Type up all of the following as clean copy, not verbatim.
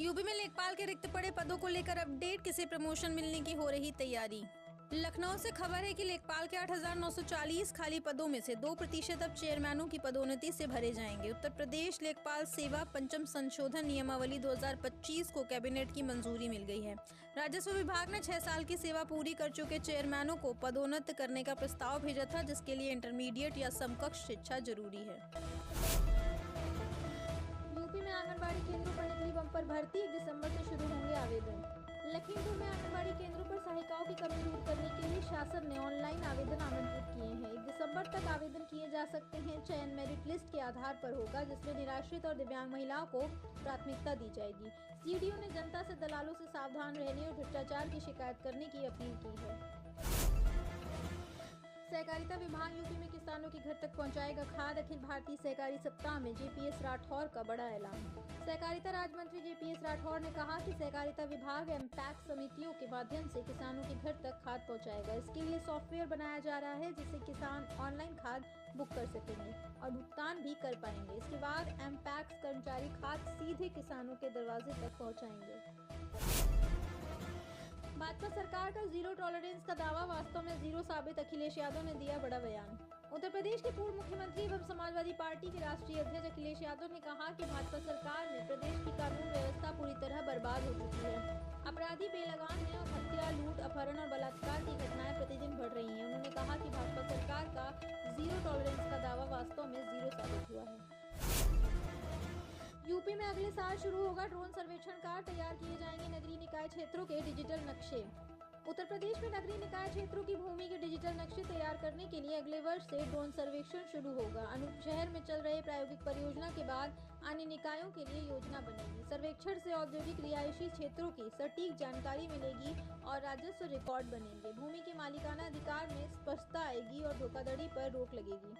UP में लेखपाल के रिक्त पड़े पदों को लेकर अपडेट, किसे प्रमोशन मिलने की हो रही तैयारी। लखनऊ से खबर है कि लेखपाल के 8,940 खाली पदों में से 2% अब चेयरमैनों की पदोन्नति से भरे जाएंगे। उत्तर प्रदेश लेखपाल सेवा पंचम संशोधन नियमावली 2025 को कैबिनेट की मंजूरी मिल गई है। राजस्व विभाग ने 6 साल की सेवा पूरी कर चुके चेयरमैनों को पदोन्नत करने का प्रस्ताव भेजा था, जिसके लिए इंटरमीडिएट या समकक्ष शिक्षा जरूरी है। यूपी में आंगनबाड़ी केंद्रों पर निकली बम्पर भर्ती, 1 दिसंबर से शुरू होंगे आवेदन। लखीमपुर में आंगनबाड़ी केंद्रों पर सहायिकाओं की कमी दूर करने के लिए शासन ने ऑनलाइन आवेदन आमंत्रित किए हैं। 1 दिसंबर तक आवेदन किए जा सकते हैं। चयन मेरिट लिस्ट के आधार पर होगा, जिसमें निराश्रित और दिव्यांग महिलाओं को प्राथमिकता दी जाएगी। सीडीओ ने जनता से दलालों से सावधान रहने और भ्रष्टाचार की शिकायत करने की अपील की है। सहकारिता विभाग यूपी में किसानों के घर तक पहुंचाएगा खाद। अखिल भारतीय सहकारी सप्ताह में जेपीएस राठौर का बड़ा ऐलान। सहकारिता राज्य मंत्री जेपीएस राठौर ने कहा कि सहकारिता विभाग एमपैक्स समितियों के माध्यम से किसानों के घर तक खाद पहुंचाएगा। इसके लिए सॉफ्टवेयर बनाया जा रहा है, जिससे किसान ऑनलाइन खाद बुक कर सकेंगे और भुगतान भी कर पाएंगे। इसके बाद एमपैक्स कर्मचारी खाद सीधे किसानों के दरवाजे तक पहुँचाएंगे। भाजपा सरकार का जीरो टॉलरेंस का दावा वास्तव में जीरो साबित, अखिलेश यादव ने दिया बड़ा बयान। उत्तर प्रदेश के पूर्व मुख्यमंत्री एवं समाजवादी पार्टी के राष्ट्रीय अध्यक्ष अखिलेश यादव ने कहा कि भाजपा सरकार में प्रदेश की कानून व्यवस्था पूरी तरह बर्बाद हो चुकी है। अपराधी बेलगाम हैं और हत्या, लूट, अपहरण और बलात्कार की घटनाएं प्रतिदिन बढ़ रही हैं। उन्होंने कहा कि भाजपा सरकार का जीरो टॉलरेंस का दावा वास्तव में जीरो साबित हुआ है। यूपी में अगले साल शुरू होगा ड्रोन सर्वेक्षण कार्य, तैयार किए जाएंगे नगरीय निकाय क्षेत्रों के डिजिटल नक्शे। उत्तर प्रदेश में नगरीय निकाय क्षेत्रों की भूमि के डिजिटल नक्शे तैयार करने के लिए अगले वर्ष से ड्रोन सर्वेक्षण शुरू होगा। अनूप शहर में चल रहे प्रायोगिक परियोजना के बाद अन्य निकायों के लिए योजना बनेगी। सर्वेक्षण से औद्योगिक रिहायशी क्षेत्रों की सटीक जानकारी मिलेगी और राजस्व रिकॉर्ड बनेंगे। भूमि के मालिकाना अधिकार में स्पष्टता आएगी और धोखाधड़ी पर रोक लगेगी।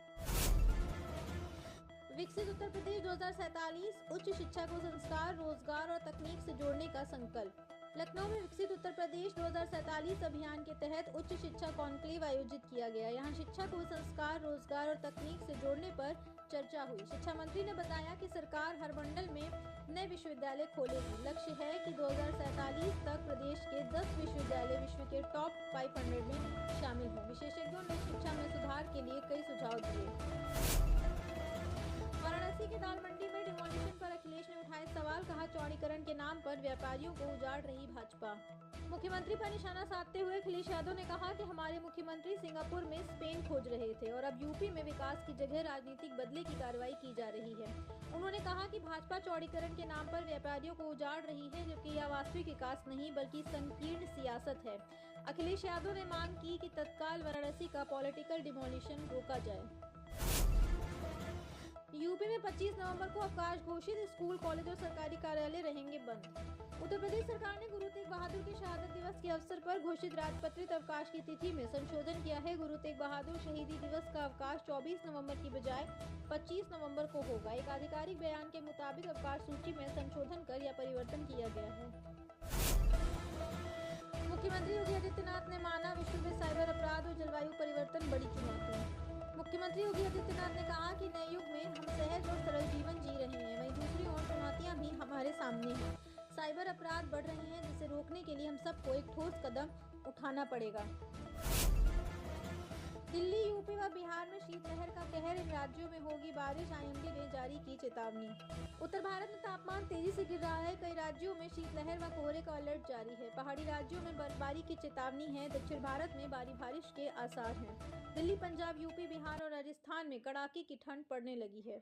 विकसित उत्तर प्रदेश 2047 उच्च शिक्षा को संस्कार, रोजगार और तकनीक से जोड़ने का संकल्प। लखनऊ में विकसित उत्तर प्रदेश 2047 अभियान के तहत उच्च शिक्षा कॉन्क्लेव आयोजित किया गया। यहां शिक्षा को संस्कार, रोजगार और तकनीक से जोड़ने पर चर्चा हुई। शिक्षा मंत्री ने बताया कि सरकार हर मंडल में नए विश्वविद्यालय खोलेगी। लक्ष्य है कि 2047 तक प्रदेश के 10 विश्वविद्यालय विश्व के टॉप 500 में शामिल हों। विशेषज्ञों ने शिक्षा में सुधार के लिए कई सुझाव दिए। वाराणसी के दाल मंडी में डिमोलिशन पर अखिलेश ने उठाए सवाल, कहा चौड़ीकरण के नाम पर व्यापारियों को उजाड़ रही भाजपा। मुख्यमंत्री पर निशाना साधते हुए अखिलेश यादव ने कहा कि हमारे मुख्यमंत्री सिंगापुर में स्पेन खोज रहे थे और अब यूपी में विकास की जगह राजनीतिक बदले की कार्रवाई की जा रही है। उन्होंने कहा कि भाजपा चौड़ीकरण के नाम पर व्यापारियों को उजाड़ रही है, जबकि यह वास्तविक विकास नहीं बल्कि संकीर्ण सियासत है। अखिलेश यादव ने मांग की कि तत्काल वाराणसी का पॉलिटिकल डिमोलिशन रोका जाए। यूपी में 25 नवंबर को अवकाश घोषित, स्कूल, कॉलेज और सरकारी कार्यालय रहेंगे बंद। उत्तर प्रदेश सरकार ने गुरु तेग बहादुर के शहादत दिवस के अवसर पर घोषित राजपत्रित अवकाश की तिथि में संशोधन किया है। गुरु तेग बहादुर शहीदी दिवस का अवकाश 24 नवंबर की बजाय 25 नवंबर को होगा। एक आधिकारिक बयान के मुताबिक अवकाश सूची में संशोधन कर यह परिवर्तन किया गया है। मुख्यमंत्री योगी आदित्यनाथ ने माना विश्व में साइबर अपराध और जलवायु परिवर्तन बड़ी चुनौती। मुख्यमंत्री योगी आदित्यनाथ ने कहा कि नए युग में हम सहज और सरल जीवन जी रहे हैं, वहीं दूसरी ओर चुनौतियां भी हमारे सामने हैं। साइबर अपराध बढ़ रहे हैं, जिसे रोकने के लिए हम सबको एक ठोस कदम उठाना पड़ेगा। दिल्ली, यूपी व बिहार में शीतलहर का कहर, इन राज्यों में होगी बारिश, आईएमडी ने जारी की चेतावनी। उत्तर भारत में तापमान तेजी से गिर रहा है, कई राज्यों में शीतलहर व कोहरे का अलर्ट जारी है। पहाड़ी राज्यों में बर्फबारी की चेतावनी है। दक्षिण भारत में भारी बारिश के आसार हैं। दिल्ली, पंजाब, यूपी, बिहार और राजस्थान में कड़ाके की ठंड पड़ने लगी है।